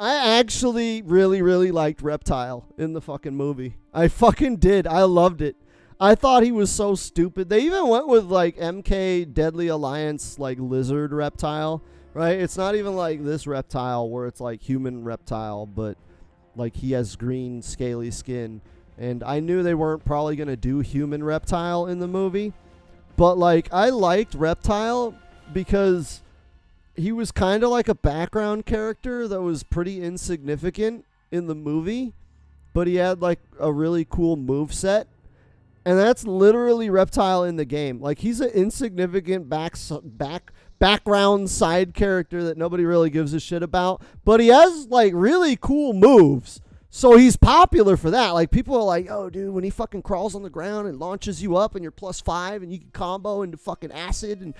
I actually really, really liked Reptile in the fucking movie. I fucking did. I loved it. I thought he was so stupid. They even went with like MK Deadly Alliance, like lizard reptile, right? It's not even like this reptile where it's like human reptile, but like he has green, scaly skin. And I knew they weren't probably going to do human reptile in the movie. But like I liked Reptile because he was kind of like a background character that was pretty insignificant in the movie, but he had like a really cool move set. And that's literally Reptile in the game. Like he's an insignificant background side character that nobody really gives a shit about, but he has like really cool moves. So he's popular for that. Like people are like, "Oh, dude, when he fucking crawls on the ground and launches you up and you're +5 and you can combo into fucking acid."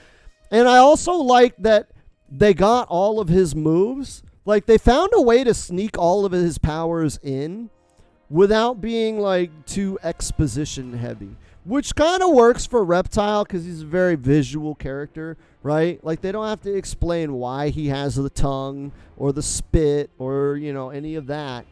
And I also like that they got all of his moves. Like they found a way to sneak all of his powers in without being like too exposition heavy, which kind of works for Reptile because he's a very visual character, right? Like they don't have to explain why he has the tongue or the spit or any of that.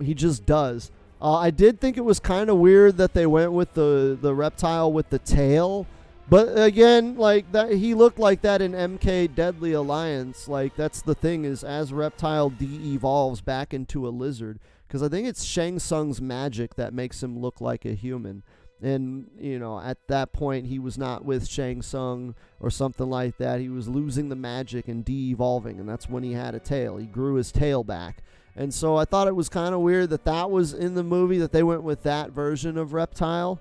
He just does. I did think it was kind of weird that they went with the reptile with the tail. But again, like that, he looked like that in MK Deadly Alliance. Like that's the thing is, as Reptile de-evolves back into a lizard, because I think it's Shang Tsung's magic that makes him look like a human. And at that point, he was not with Shang Tsung or something like that. He was losing the magic and de-evolving, and that's when he had a tail. He grew his tail back. And so I thought it was kind of weird that that was in the movie, that they went with that version of Reptile.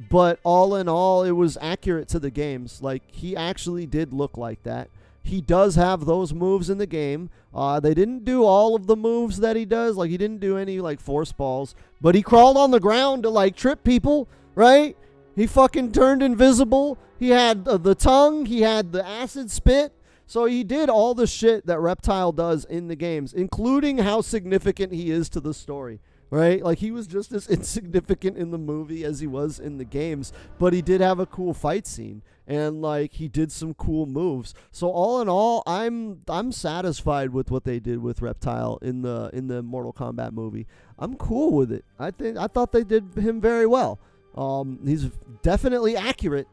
But all in all, it was accurate to the games. Like, he actually did look like that. He does have those moves in the game. They didn't do all of the moves that he does. Like, he didn't do any, like, force balls. But he crawled on the ground to, like, trip people, right? He fucking turned invisible. He had the tongue. He had the acid spit. So he did all the shit that Reptile does in the games, including how significant he is to the story, right? Like, he was just as insignificant in the movie as he was in the games, but he did have a cool fight scene, and, like, he did some cool moves. So all in all, I'm satisfied with what they did with Reptile in the Mortal Kombat movie. I'm cool with it. I thought they did him very well. He's definitely accurate